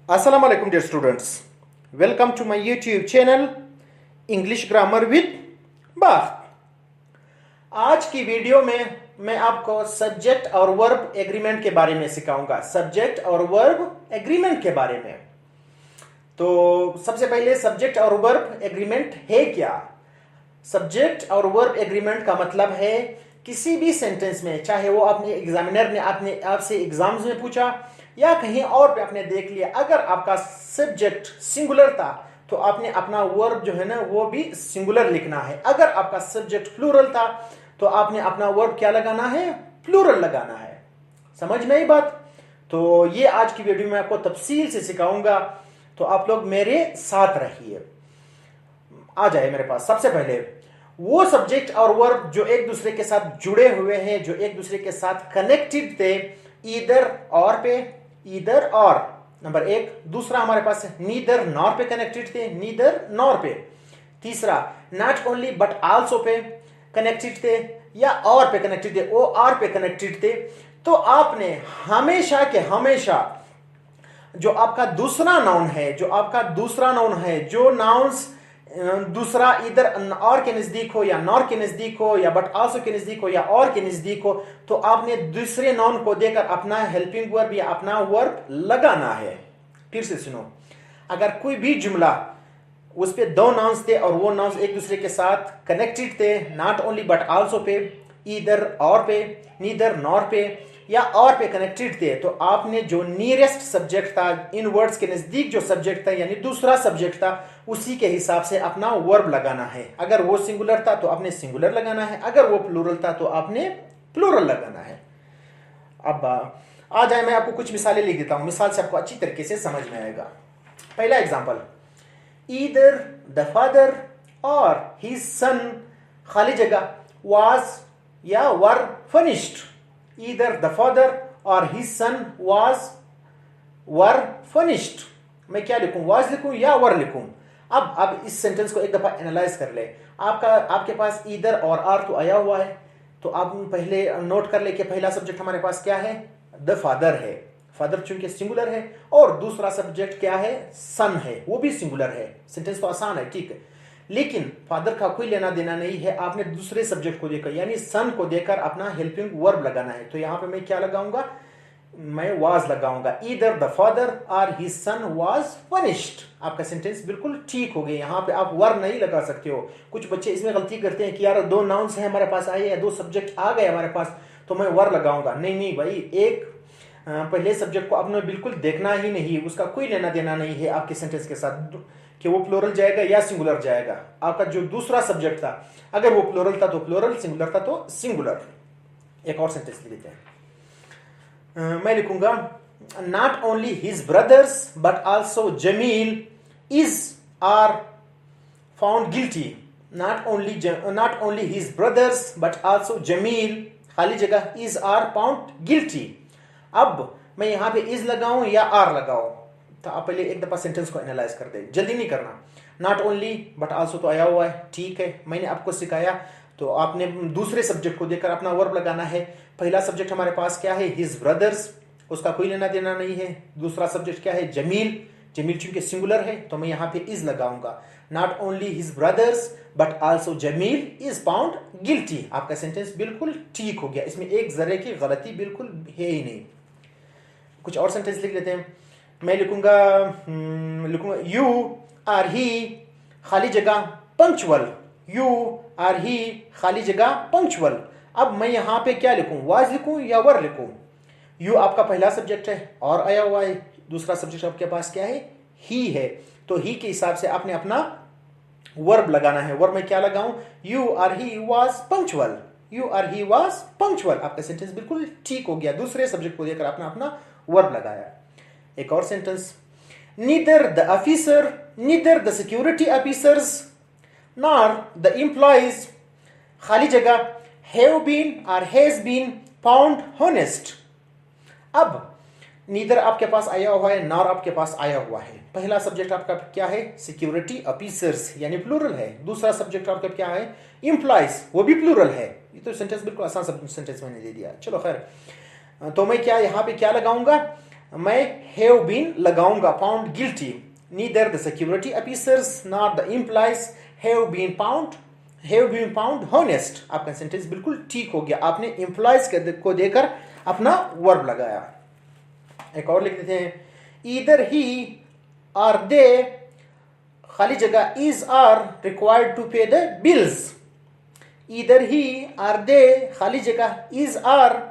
Assalamu alaikum dear students. Welcome to my YouTube channel English Grammar with बात। आज की video में मैं आपको सब्जेक्ट और वर्ब एग्रीमेंट के बारे में सिखाऊंगा। सब्जेक्ट और वर्ब एग्रीमेंट के बारे में। तो सबसे पहले सब्जेक्ट और वर्ब एग्रीमेंट है क्या? सब्जेक्ट और वर्ब एग्रीमेंट का मतलब है किसी भी सेंटेंस में, चाहे वो अपने एग्जामिनर ने आपसे एग्जाम्स में पूछा या कहीं और पे आपने देख लिया, अगर आपका सब्जेक्ट सिंगुलर था तो आपने अपना वर्ब जो है ना वो भी सिंगुलर लिखना है। अगर आपका सब्जेक्ट प्लूरल था तो आपने अपना वर्ब क्या लगाना है? प्लूरल लगाना है। समझ में आई बात? तो ये आज की वीडियो में आपको तफसील से सिखाऊंगा, तो आप लोग मेरे साथ रहिए। आ जाए मेरे पास। सबसे पहले वो सब्जेक्ट और वर्ब जो एक दूसरे के साथ जुड़े हुए हैं, जो एक दूसरे के साथ कनेक्टेड थे, ईदर और पे, ईदर और नंबर एक। दूसरा हमारे पास नीदर नॉर पे कनेक्टेड थे, नीदर नॉर पे। तीसरा नॉट ओनली बट आल्सो पे कनेक्टेड थे या और पे कनेक्टेड थे, ओ आर पे कनेक्टेड थे। तो आपने हमेशा के हमेशा जो आपका दूसरा नाउन है, जो नाउन्स दूसरा इधर और के नजदीक हो या नॉर के नजदीक हो या बट आल्सो के नजदीक हो या और के नजदीक हो, तो आपने दूसरे नाउन को देकर अपना हेल्पिंग वर्ब या अपना वर्ब लगाना है। फिर से सुनो, अगर कोई भी जुमला उस पे दो नाउन्स थे और वो नाउन्स एक दूसरे के साथ कनेक्टेड थे, नॉट ओनली बट आल्सो पे, ईदर और पे, नीदर नॉर पे या और पे कनेक्टेड थे, तो आपने जो नियरेस्ट सब्जेक्ट था, इन वर्ड्स के नजदीक जो सब्जेक्ट था यानी दूसरा सब्जेक्ट था, उसी के हिसाब से अपना वर्ब लगाना है। अगर वो सिंगुलर था तो आपने सिंगुलर लगाना है, अगर वो प्लूरल था तो आपने प्लूरल लगाना है। अब आ जाए, मैं आपको कुछ मिसालें लिख देता हूं, मिसाल से आपको अच्छी तरीके से समझ में आएगा। पहला एग्जाम्पल, ईदर द फादर और हिज सन खाली जगह वाज या वर furnished. Either the father or his son were furnished। मैं क्या लिखूं? was लिखूं या were लिखूं? अब इस सेंटेंस को एक दफा एनालाइज कर ले। आपके पास either और are तो आया हुआ है, तो आप पहले नोट कर ले कि पहला सब्जेक्ट हमारे पास क्या है? the father है। फादर चूंकि सिंगुलर है, और दूसरा सब्जेक्ट क्या है? सन है, वो भी सिंगुलर है। सेंटेंस तो आसान है, ठीक है, लेकिन फादर का कोई लेना देना नहीं है। आपने दूसरे सब्जेक्ट को देकर यानी सन को देकर अपना हेल्पिंग वर्ब लगाना है। तो यहां पे मैं क्या लगाऊंगा? मैं वाज लगाऊंगा। ईदर द फादर और हिज सन वाज फर्निश्ड। आपका सेंटेंस बिल्कुल ठीक हो गया। यहां पे आप वर नहीं लगा सकते हो। कुछ बच्चे इसमें गलती करते हैं कि यार दो नाउन्स है हमारे पास आए, या दो सब्जेक्ट आ गए हमारे पास तो मैं वर लगाऊंगा। नहीं भाई, एक पहले सब्जेक्ट को आपने बिल्कुल देखना ही नहीं, उसका कोई लेना देना नहीं है आपके सेंटेंस के साथ कि वो प्लूरल जाएगा या सिंगुलर जाएगा। आपका जो दूसरा सब्जेक्ट था, अगर वो प्लूरल था तो प्लूरल, सिंगुलर था तो सिंगुलर। एक और सेंटेंस लिख देते हैं। मैं लिखूंगा, not only his brothers but also Jamil is are found guilty. Not only his brothers but also Jamil खाली जगह इज आर फाउंड गिल्टी। अब मैं यहां पे इज लगाऊं या आर लगाऊं, तो आप पहले एक दफा सेंटेंस को एनालाइज कर दे, जल्दी नहीं करना। नॉट ओनली बट आल्सो तो आया हुआ है, ठीक है, मैंने आपको सिखाया, तो आपने दूसरे सब्जेक्ट को देकर अपना वर्ब लगाना है। पहला सब्जेक्ट हमारे पास क्या है? हिज ब्रदर्स, उसका कोई लेना देना नहीं है। दूसरा सब्जेक्ट क्या है? जमील, जमील चूंकि सिंगुलर है तो मैं यहाँ पे इज लगाऊंगा। Not only his brothers but also Jamil is found guilty. आपका सेंटेंस बिल्कुल ठीक हो गया, इसमें एक जरे की गलती बिल्कुल है ही नहीं। कुछ और सेंटेंस लिख लेते हैं। मैं लिखूंगा यू आर ही खाली जगह पंक्चुअल। यू आर ही खाली जगह पंक्चुअल। अब मैं यहां पे क्या लिखूं? वाज लिखूं या वर लिखूं? यू आपका पहला सब्जेक्ट है और आया हुआ है, दूसरा सब्जेक्ट आपके पास क्या है? ही है, तो ही के हिसाब से आपने अपना वर्ब लगाना है। वर्ब में क्या लगाऊं? You are he was punctual. You are he was punctual. आपका सेंटेंस बिल्कुल ठीक हो गया, दूसरे सब्जेक्ट को देकर आपने अपना वर्ब लगाया। एक और sentence, neither the officer, neither the security officers nor the employees खाली जगह हैव बीन और हैज बीन फाउंड हॉनेस्ट। अब नीदर आपके पास आया हुआ है, नॉर आपके पास आया हुआ है। पहला सब्जेक्ट आपका क्या है? सिक्योरिटी ऑफिसर्स यानी प्लूरल है। दूसरा सब्जेक्ट आपका क्या है? एम्प्लॉइज, वो भी प्लूरल है। ये तो सेंटेंस बिल्कुल आसान सेंटेंस मैंने दे दिया। चलो खैर, तो मैं क्या यहां पे क्या लगाऊंगा? मैं हैव बीन लगाऊंगा found guilty, neither the security officers not the employees have been found honest. आपका सेंटेंस बिल्कुल ठीक हो गया, आपने एम्प्लॉइज को देकर अपना वर्ब लगाया। एक और लिख देते हैं, ईदर ही आर दे खाली जगह is are required to pay the bills. Either he are they खाली जगह is are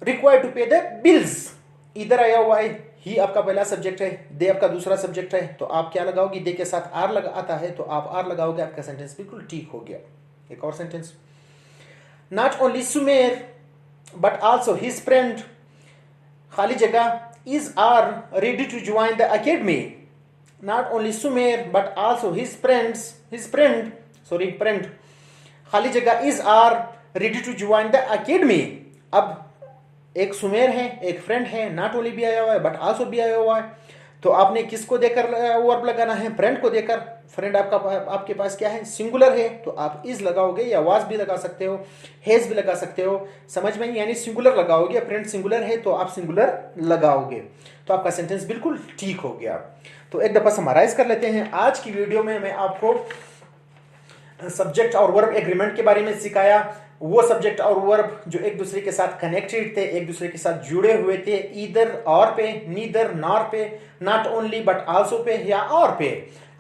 required to pay the bills. इधर आया हुआ है, ही आपका पहला सब्जेक्ट है, दे आपका दूसरा सब्जेक्ट है, तो आप क्या लगाओगे, दे के साथ आर लगा आता है तो आप आर लगाओगे, आपका सेंटेंस बिल्कुल ठीक हो गया। एक और sentence, not only Sumer but also his friend खाली जगह is are ready to join the academy. Not only Sumer but also his friend खाली जगह is are ready to join the academy. अब एक सुमेर है, एक फ्रेंड है, नॉट ओनली भी आया हुआ है बट आल्सो भी आया हुआ है, तो आपने किसको देकर वर्ब लगाना है, फ्रेंड को देकर। फ्रेंड आपके पास क्या है, सिंगुलर है, तो आप इज लगाओगे या वाज भी लगा सकते हो, हैज भी लगा सकते हो, समझ में, यानी सिंगुलर लगाओगे। फ्रेंड सिंगुलर है तो आप सिंगुलर लगाओगे, तो आपका सेंटेंस बिल्कुल ठीक हो गया। तो एक दफा समराइज कर लेते हैं। आज की वीडियो में मैं आपको सब्जेक्ट और वर्ब एग्रीमेंट के बारे में सिखाया। वो सब्जेक्ट और वर्ब जो एक दूसरे के साथ कनेक्टेड थे, एक दूसरे के साथ जुड़े हुए थे, ईदर और पे, नीदर नॉर पे, नॉट ओनली बट आल्सो पे या और पे।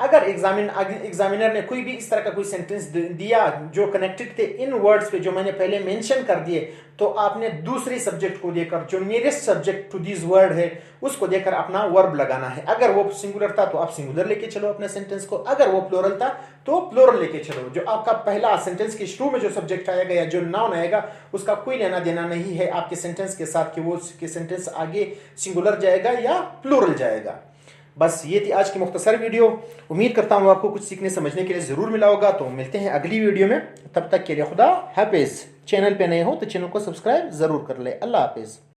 अगर एग्जामिनर ने कोई भी इस तरह का कोई सेंटेंस दिया जो कनेक्टेड थे इन वर्ड्स पे जो मैंने पहले मेंशन कर दिए, तो आपने दूसरी सब्जेक्ट को देकर, जो nearest subject to this word है, उसको देकर अपना वर्ब लगाना है। अगर वो सिंगुलर था तो आप सिंगुलर लेके चलो अपने सेंटेंस को, अगर वो प्लूरल था तो प्लूरल लेके चलो। जो आपका पहला सेंटेंस के शुरू में जो सब्जेक्ट आएगा या जो नाउन आएगा, उसका कोई लेना देना नहीं है आपके सेंटेंस के साथ कि वो के सेंटेंस आगे सिंगुलर जाएगा या प्लूरल जाएगा। बस ये थी आज की मुख्तसर वीडियो। उम्मीद करता हूँ आपको कुछ सीखने समझने के लिए ज़रूर मिला होगा। तो मिलते हैं अगली वीडियो में, तब तक के लिए खुदा हाफिज़। चैनल पे नए हो तो चैनल को सब्सक्राइब ज़रूर कर ले। अल्लाह हाफिज़।